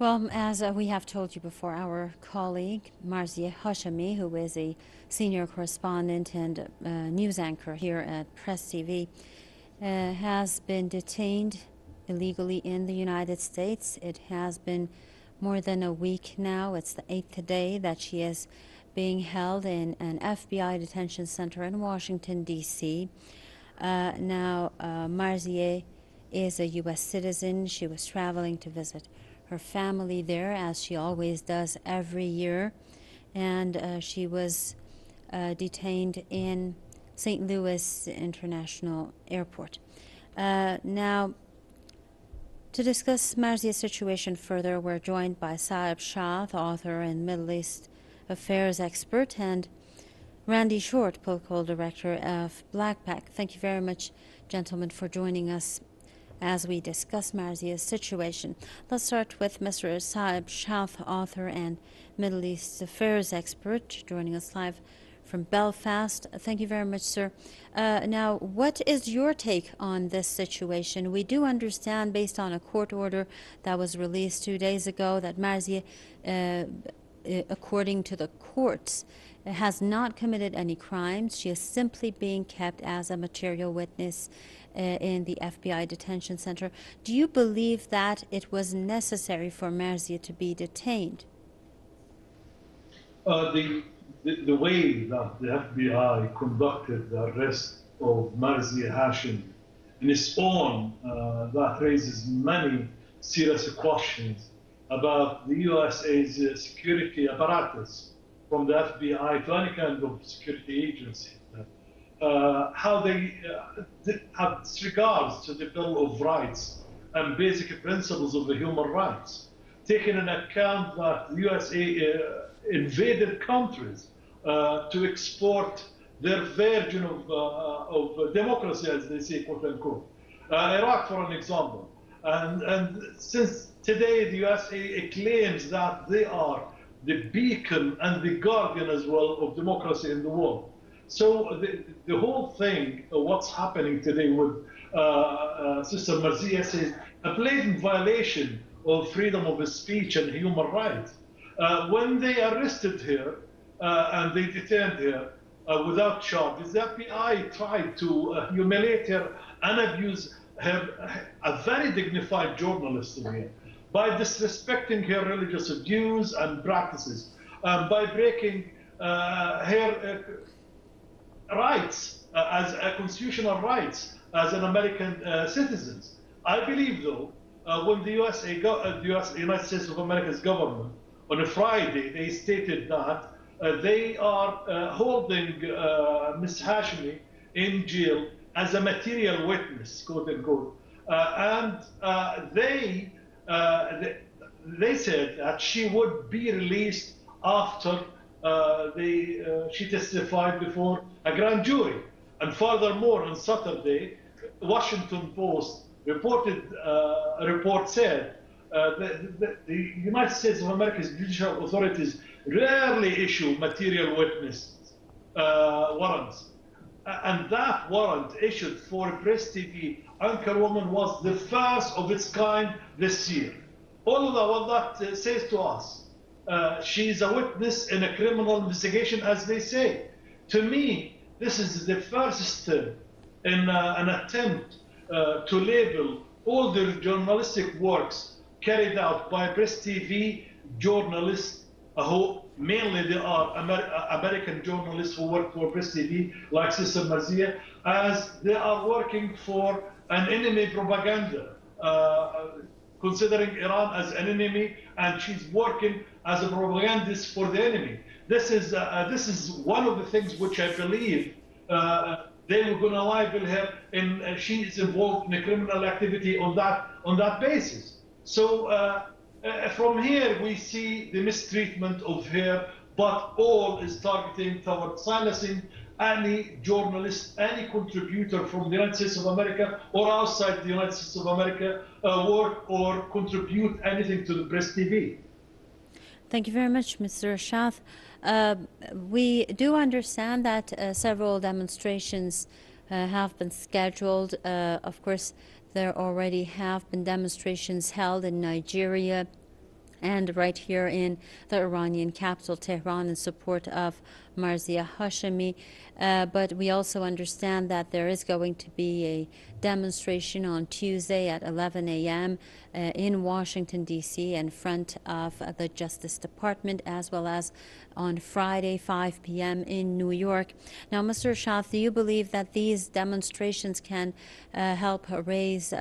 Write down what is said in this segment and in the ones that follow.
Well, as we have told you before, our colleague Marziah Hashemi, who is a senior correspondent and news anchor here at Press TV, has been detained illegally in the United States. It has been more than a week now. It's the 8th day that she is being held in an FBI detention center in Washington, D.C. Now, Marziah is a U.S. citizen. She was traveling to visit her family there, as she always does every year, and she was detained in St. Louis International Airport. Now, to discuss Marziah's situation further, we're joined by Saeb Shaath, author and Middle East affairs expert, and Randy Short, political director of Blackpack. Thank you very much, gentlemen, for joining us as we discuss Marziah's situation. Let's start with Mr. Saeb Shaath, author and Middle East affairs expert, joining us live from Belfast. Thank you very much, sir. Now, what is your take on this situation? We do understand, based on a court order that was released 2 days ago, that Marziah, according to the courts, has not committed any crimes. She is simply being kept as a material witness in the FBI detention center. Do you believe that it was necessary for Marziah to be detained? The way that the FBI conducted the arrest of Marziah Hashemi in its own, that raises many serious questions about the USA's security apparatus, from the FBI to any kind of security agency. How they have disregards to the Bill of Rights and basic principles of the human rights, taking into account that the USA invaded countries to export their version of democracy, as they say, quote unquote. Iraq, for an example. And since today the USA claims that they are the beacon and the guardian as well of democracy in the world. So the whole thing, what's happening today with Sister Marziah, is a blatant violation of freedom of speech and human rights. When they arrested her and they detained her without charges, the FBI tried to humiliate her and abuse her, a very dignified journalist here, by disrespecting her religious views and practices, by breaking her rights as constitutional rights as an American citizen. I believe, though, when the United States of America's government on a Friday, they stated that they are holding Ms. Hashemi in jail as a material witness, quote unquote, and they said that she would be released after she testified before a grand jury. And furthermore, on Saturday, Washington Post reported a report said the United States of America's judicial authorities rarely issue material witness warrants. And that warrant issued for Press TV anchorwoman was the first of its kind this year. All of what that says to us, she is a witness in a criminal investigation, as they say. To me, this is the first step in an attempt to label all the journalistic works carried out by Press TV journalists, who mainly they are American journalists who work for Press TV, like Sister Marziah, as they are working for an enemy propaganda, considering Iran as an enemy, and she's working as a propagandist for the enemy. This is one of the things which I believe they were going to libel her, and she is involved in a criminal activity on that basis. So from here we see the mistreatment of her, but all is targeting toward silencing any journalist, any contributor from the United States of America or outside the United States of America work or contribute anything to the Press TV. Thank you very much, Mr. Shaath. We do understand that several demonstrations have been scheduled. Of course, there already have been demonstrations held in Nigeria and right here in the Iranian capital, Tehran, in support of Marziah Hashemi. But we also understand that there is going to be a demonstration on Tuesday at 11 a.m. In Washington, D.C. in front of the Justice Department, as well as on Friday, 5 p.m. in New York. Now, Mr. Shaath, do you believe that these demonstrations can help raise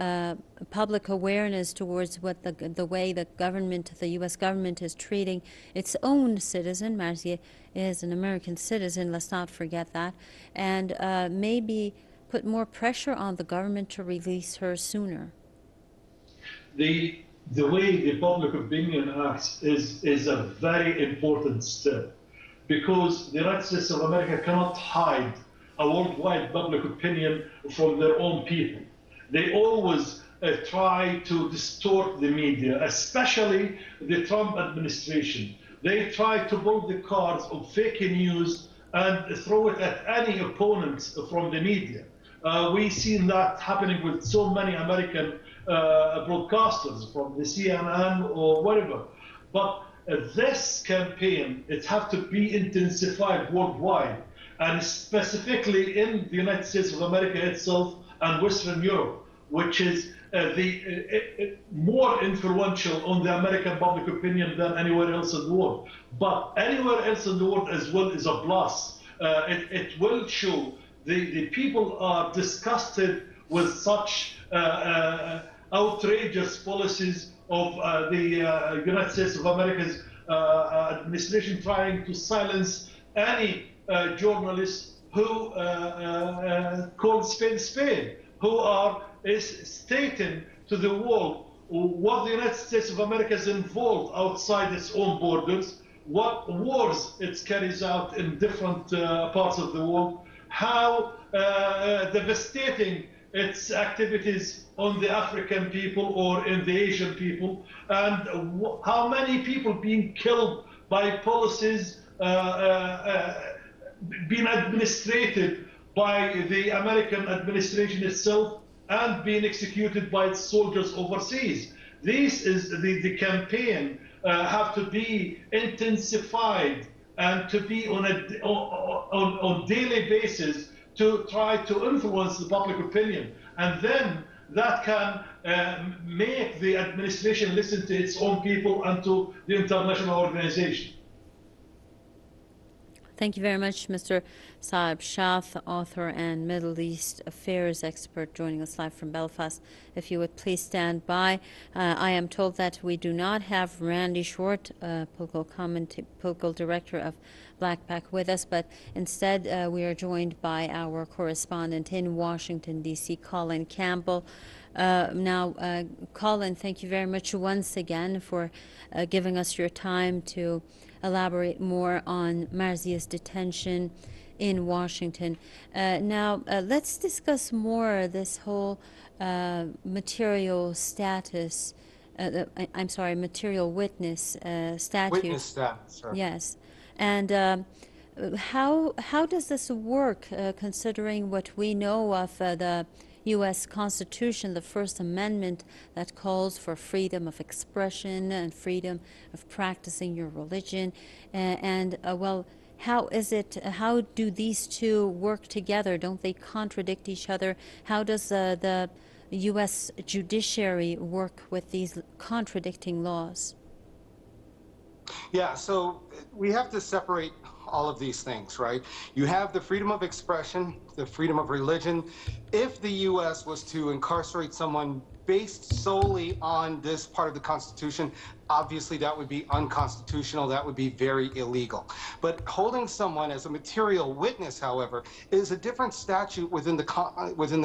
public awareness towards what the way the government, the U.S. government, is treating its own citizen? Marziah is an American citizen, let's not forget that, and maybe put more pressure on the government to release her sooner? The way the public opinion acts is a very important step, because the United States of America cannot hide a worldwide public opinion from their own people. They always try to distort the media, especially the Trump administration. They try to pull the cards of fake news and throw it at any opponents from the media. We've seen that happening with so many American broadcasters from the CNN or whatever. But this campaign, it has to be intensified worldwide, and specifically in the United States of America itself and Western Europe, which is more influential on the American public opinion than anywhere else in the world. But anywhere else in the world as well is a plus. It will show the people are disgusted with such outrageous policies of the United States of America's administration, trying to silence any journalist who calls Spain, who is stating to the world what the United States of America is involved outside its own borders, what wars it carries out in different parts of the world, how devastating its activities on the African people or in the Asian people, and how many people being killed by policies being administrated by the American administration itself and being executed by its soldiers overseas. This is the campaign have to be intensified and to be on a daily basis to try to influence the public opinion. And then that can make the administration listen to its own people and to the international organization. Thank you very much, Mr. Saeb Shaath, author and Middle East affairs expert, joining us live from Belfast. If you would please stand by. I am told that we do not have Randy Short, political director of Blackback, with us, but instead we are joined by our correspondent in Washington, D.C., Colin Campbell. Now, Colin, thank you very much once again for giving us your time to elaborate more on Marziah's detention in Washington. Now, let's discuss more this whole material status, material witness statute. Witness status, sir. Yes. And how does this work, considering what we know of the U.S. Constitution, the First Amendment, that calls for freedom of expression and freedom of practicing your religion? Well, how do these two work together? Don't they contradict each other? How does the U.S. judiciary work with these contradicting laws? Yeah, so we have to separate all of these things, right? You have the freedom of expression, the freedom of religion. If the U.S. was to incarcerate someone based solely on this part of the Constitution, obviously that would be unconstitutional. That would be very illegal. But holding someone as a material witness, however, is a different statute within the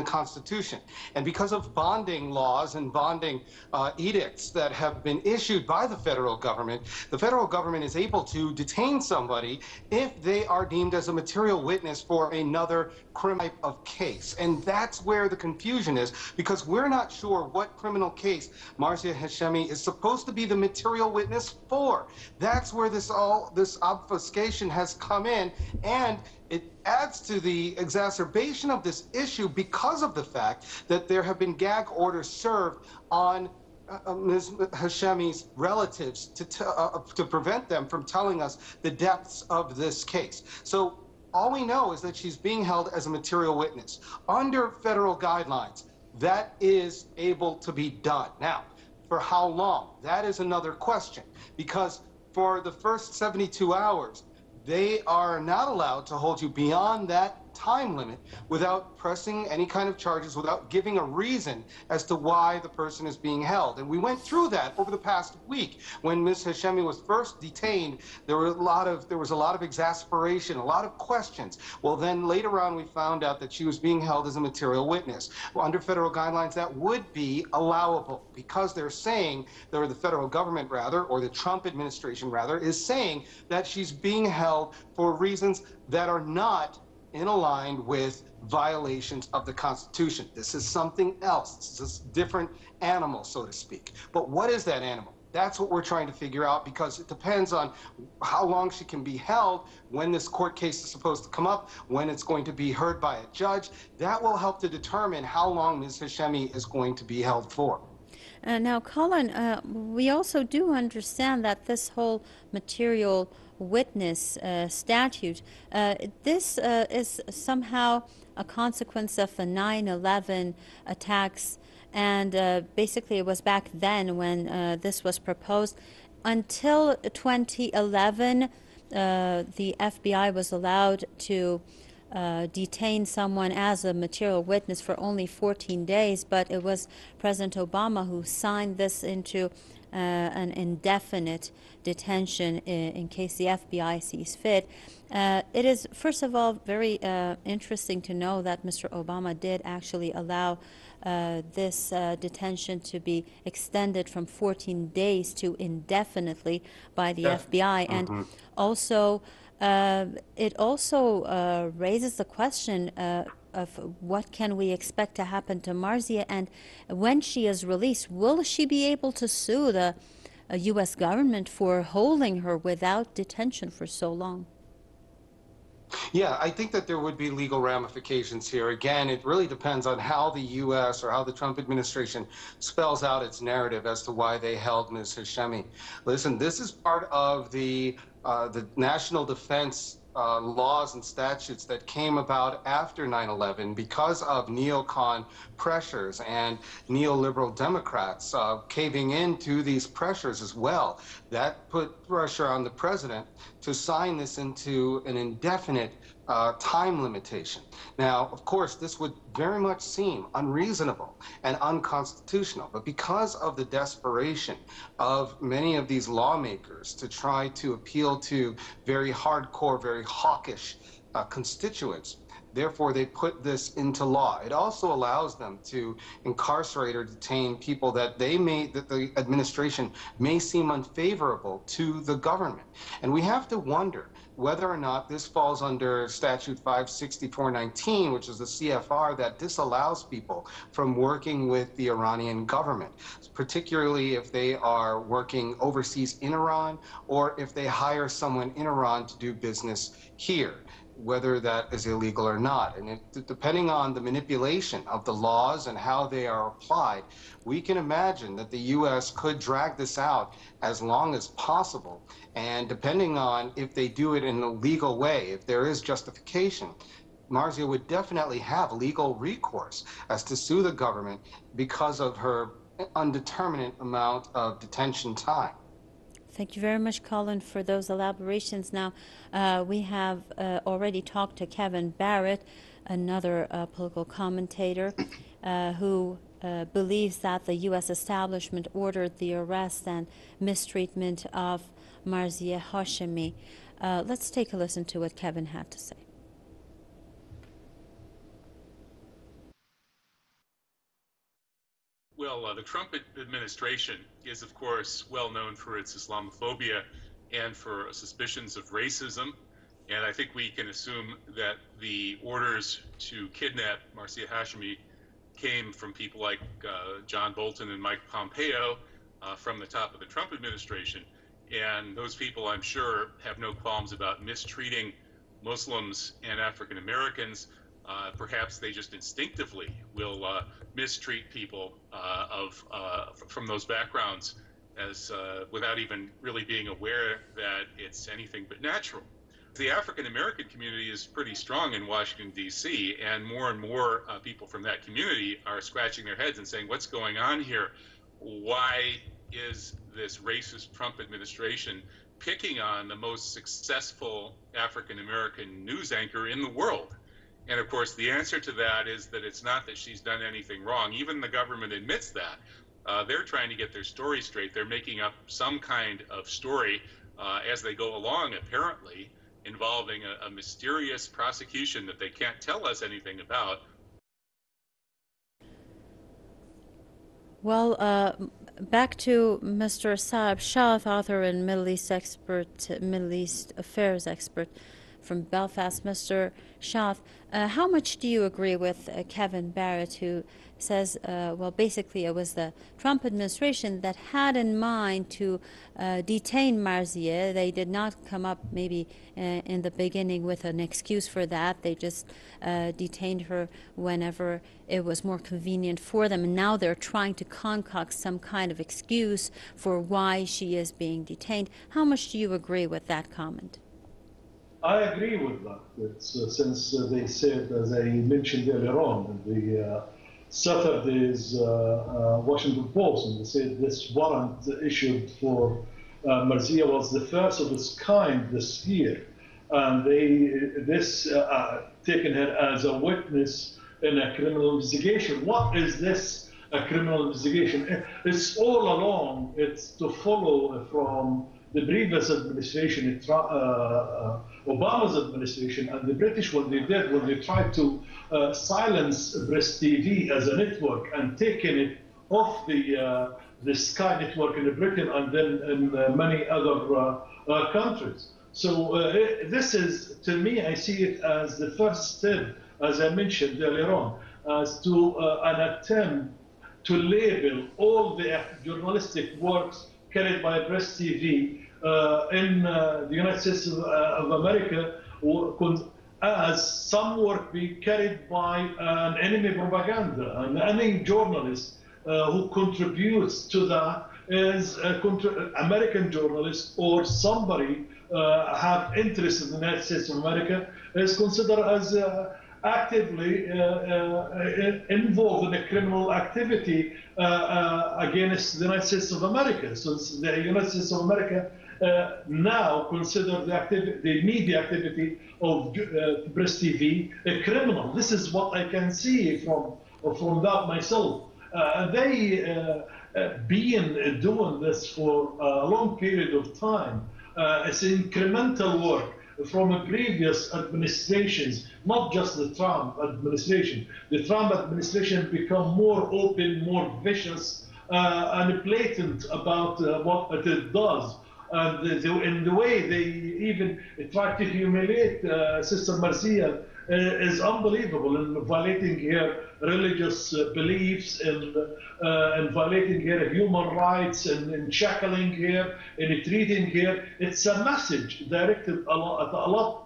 Constitution. And because of bonding laws and bonding edicts that have been issued by the federal government is able to detain somebody if they are deemed as a material witness for another criminal type of case. And that's where the confusion is, because we're not sure what criminal case Marziah Hashemi is supposed to be the material witness for. That's where this obfuscation has come in, and it adds to the exacerbation of this issue because of the fact that there have been gag orders served on Ms. Hashemi's relatives to prevent them from telling us the depths of this case. So all we know is that she's being held as a material witness. Under federal guidelines, that is able to be done. Now, for how long? That is another question, because for the first 72 hours, they are not allowed to hold you beyond that time limit without pressing any kind of charges, without giving a reason as to why the person is being held. And we went through that over the past week. When Ms. Hashemi was first detained, there was a lot of exasperation, a lot of questions. Well, then later on, we found out that she was being held as a material witness. Well, under federal guidelines, that would be allowable, because they're saying, or the federal government rather, or the Trump administration rather, is saying that she's being held for reasons that are not aligned with violations of the Constitution. This is something else. This is a different animal, so to speak. But what is that animal? That's what we're trying to figure out, because it depends on how long she can be held, when this court case is supposed to come up, when it's going to be heard by a judge. That will help to determine how long Ms. Hashemi is going to be held for. Now, Colin, we also do understand that this whole material witness statute, this is somehow a consequence of the 9/11 attacks, and basically it was back then when this was proposed. Until 2011, the FBI was allowed to detain someone as a material witness for only 14 days, but it was President Obama who signed this into an indefinite detention in case the FBI sees fit. It is, first of all, very interesting to know that Mr. Obama did actually allow this detention to be extended from 14 days to indefinitely by the FBI. And also, it also raises the question of what can we expect to happen to Marziah, and when she is released, will she be able to sue the U.S. government for holding her without detention for so long? Yeah, I think that there would be legal ramifications here. Again, it really depends on how the U.S. or how the Trump administration spells out its narrative as to why they held Ms. Hashemi. Listen, this is part of the national defense laws and statutes that came about after 9/11 because of neocon pressures and neoliberal Democrats caving into these pressures as well. That put pressure on the president to sign this into an indefinite time limitation. Now, of course, this would very much seem unreasonable and unconstitutional, but because of the desperation of many of these lawmakers to try to appeal to very hardcore, very hawkish constituents, therefore they put this into law. It also allows them to incarcerate or detain people that the administration may seem unfavorable to the government. And we have to wonder whether or not this falls under Statute 56419, which is the CFR that disallows people from working with the Iranian government, particularly if they are working overseas in Iran or if they hire someone in Iran to do business here, whether that is illegal or not. And depending on the manipulation of the laws and how they are applied, we can imagine that the U.S. could drag this out as long as possible. And depending on if they do it in a legal way, if there is justification, Marziah would definitely have legal recourse as to sue the government because of her indeterminate amount of detention time. Thank you very much, Colin, for those elaborations. Now, we have already talked to Kevin Barrett, another political commentator, who believes that the U.S. establishment ordered the arrest and mistreatment of Marziah Hashemi. Let's take a listen to what Kevin had to say. Well, the Trump administration is, of course, well known for its Islamophobia and for suspicions of racism. And I think we can assume that the orders to kidnap Marziah Hashemi came from people like John Bolton and Mike Pompeo from the top of the Trump administration. And those people, I'm sure, have no qualms about mistreating Muslims and African Americans, Perhaps they just instinctively will mistreat people from those backgrounds as without even really being aware that it's anything but natural. The African American community is pretty strong in Washington, D.C., and more people from that community are scratching their heads and saying, what's going on here? Why is this racist Trump administration picking on the most successful African American news anchor in the world? And of course, the answer to that is that it's not that she's done anything wrong. Even the government admits that. They're trying to get their story straight. They're making up some kind of story as they go along, apparently, involving a mysterious prosecution that they can't tell us anything about. Well, back to Mr. Saeb Shaath, author and Middle East affairs expert from Belfast. Mr. Shaath, how much do you agree with Kevin Barrett, who says, well, basically it was the Trump administration that had in mind to detain Marziah. They did not come up maybe in the beginning with an excuse for that. They just detained her whenever it was more convenient for them. And now they're trying to concoct some kind of excuse for why she is being detained. How much do you agree with that comment? I agree with that. It's, since they said, as I mentioned earlier on, the Saturday's Washington Post, and they said this warrant issued for Marziah was the first of its kind this year, and taken her as a witness in a criminal investigation. What is this? A criminal investigation? It's all along. It's to follow from the previous administration, Obama's administration, and the British, what they did when they tried to silence Press TV as a network and taken it off the Sky network in Britain and then in many other countries. So this is, to me, I see it as the first step, as I mentioned earlier on, as to an attempt to label all the journalistic works carried by Press TV in the United States of America as some work be carried by an enemy propaganda. And any journalist who contributes to that is an American journalist or somebody have interest in the United States of America is considered as actively involved in a criminal activity against the United States of America. So the United States of America now consider the media activity of Press TV a criminal. This is what I can see from that myself. They been doing this for a long period of time. It's incremental work from previous administrations, not just the Trump administration. The Trump administration become more open, more vicious, and blatant about what it does. And in the way they even try to humiliate Sister Marziah is unbelievable, in violating her religious beliefs and violating her human rights and shackling her and treating her. It's a message directed at a lot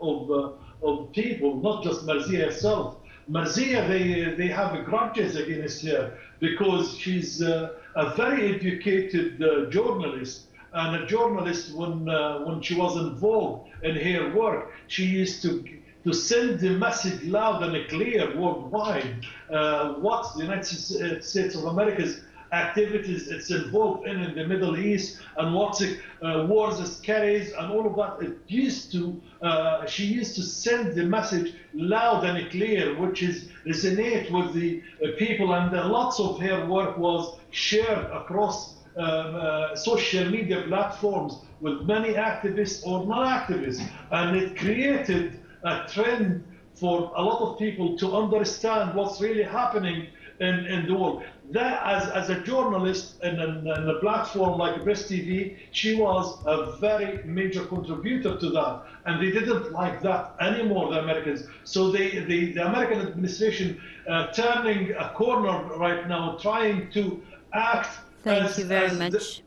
of people, not just Marziah herself. Marziah, they have grudges against her because she's a very educated journalist. And a journalist, when she was involved in her work, she used to send the message loud and clear worldwide what the United States of America's activities it's involved in the Middle East and what wars it carries and all of that. She used to send the message loud and clear, which is resonate with the people, and lots of her work was shared across social media platforms with many activists or non-activists, and it created a trend for a lot of people to understand what's really happening in the world. That, as a journalist in a platform like Press TV, she was a very major contributor to that, and they didn't like that anymore, the Americans. So the American administration turning a corner right now, trying to act. Thank you very much.